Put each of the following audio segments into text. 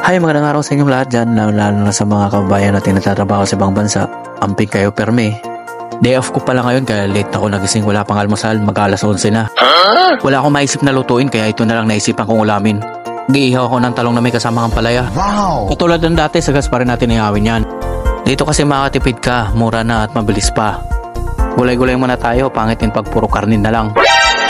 Hi, magandang araw sa inyong lahat dyan, lalo na sa mga kababayan natin nagtatrabaho sa ibang bansa. Amping kayo perme. Day off ko pala ngayon kaya late ako nagising, wala pang almusal, mag-alas 11 na. Wala akong maisip na lutuin kaya ito na lang naisipan kong ulamin. Giihaw ako ng talong na may kasamang palaya. Wow! Katulad ng dati, sa gas pa rin natin ihawin yan. Dito kasi makatipid ka, mura na at mabilis pa. Gulay-gulay muna tayo, pangit din pag puro karnin na lang.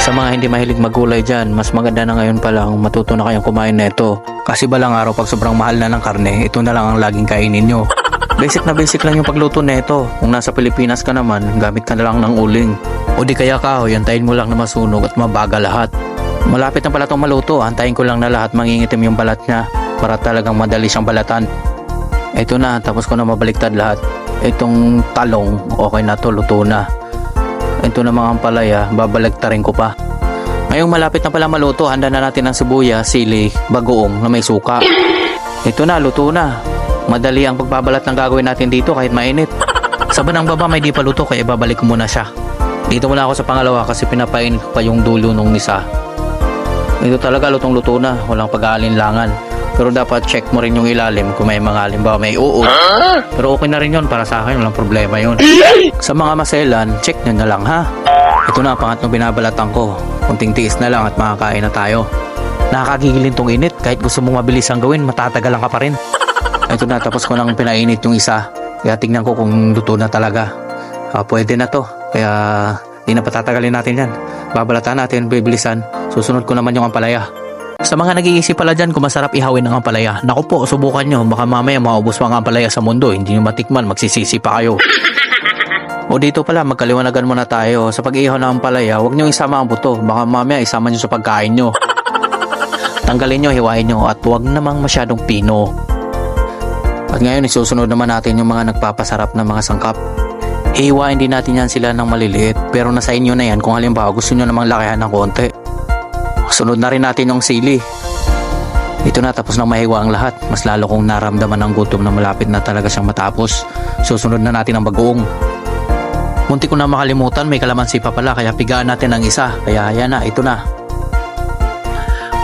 Sa mga hindi mahilig maggulay dyan, mas maganda na ngayon pa lang matuto na kayong kumain neto. Kasi balang araw pag sobrang mahal na ng karne, ito na lang ang laging kainin nyo. Basic na basic lang yung pagluto neto. Kung nasa Pilipinas ka naman, gamit ka na lang ng uling. O di kaya kahoy, antayin mo lang na masunog at mabaga lahat. Malapit na pala itong maluto, antayin ko lang na lahat mangingitim yung balat niya para talagang madali siyang balatan. Ito na, tapos ko na mabaliktad lahat. Itong talong, okay na to, luto na. Ito na mga ampalaya, babalagtarin ko pa. Ngayong malapit na pala maluto, handa na natin ang sibuyas, sili, bagoong na may suka. Ito na, luto na. Madali ang pagbabalat ng gagawin natin dito kahit mainit. Sa banang baba may di pa luto kaya babalik ko muna siya. Dito muna ako sa pangalawa kasi pinapainit ko pa yung dulo nung isa. Ito talaga lutong-luto na, walang pag-aalinlangan. Pero dapat check mo rin yung ilalim kung may mga halimbawa may uod. Pero okay na rin yun para sa akin, walang problema yun. Sa mga maselan, check nyo na lang ha. Ito na, pangatlong binabalatan ko. Kunting tiis na lang at makakain na tayo. Nakakagigilin tong init, kahit gusto mong mabilis ang gawin, matatagalan ka pa rin. Ito na, tapos ko nang pinainit yung isa. Kaya tingnan ko kung luto na talaga. Pwede na to, kaya di na patatagalin natin yan. Babalatan natin, bibilisan. Susunod ko naman yung ampalaya. Sa mga nag-iisip pala dyan kung masarap ihawin ng ampalaya, naku po, subukan nyo, baka mamaya maubos pa ang ampalaya sa mundo, hindi nyo matikman, magsisisi pa kayo. O dito pala, magkaliwanagan muna tayo. Sa pag-ihaw ng ampalaya, huwag nyo isama ang buto, baka mamaya isama nyo sa pagkain nyo. Tanggalin nyo, hiwain nyo, at huwag namang masyadong pino. At ngayon, isusunod naman natin yung mga nagpapasarap na mga sangkap. Ihiwain din natin yan sila ng maliliit, pero nasa inyo na yan kung halimbawa gusto nyo namang lakihan ng konti. Sunod na rin natin yung sili. Ito na, tapos na mahiwa ang lahat. Mas lalo kong naramdaman ng gutom na malapit na talaga siyang matapos. Susunod na natin ang bagoong. Munti ko na makalimutan, may kalamansi pa pala kaya pigaan natin ang isa. Kaya yan na, ito na.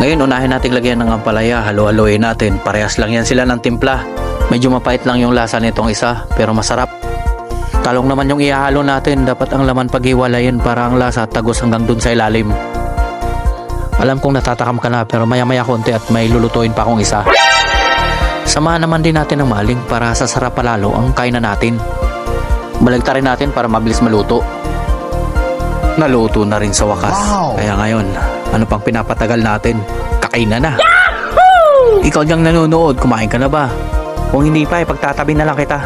Ngayon unahin natin lagyan ng ampalaya, halo-haloin natin. Parehas lang yan sila ng timpla. Medyo mapait lang yung lasa nitong isa, pero masarap. Talong naman yung ihahalo natin, dapat ang laman paghiwalayin para ang lasa tagos hanggang dun sa ilalim. Alam kong natatakam ka na pero maya-maya konti at may lulutuin pa akong isa. Samahan naman din natin ng maling para sa sarap palalo ang kainan natin. Baligtarin natin para mabilis maluto. Naluto na rin sa wakas. Wow! Kaya ngayon, ano pang pinapatagal natin? Kakainin na. Yahoo! Ikaw diyang nanonood, kumain ka na ba? Kung hindi pa, pagtatabi na lang kita.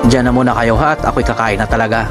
Diyan na muna kayo ha at ako'y kakain na talaga.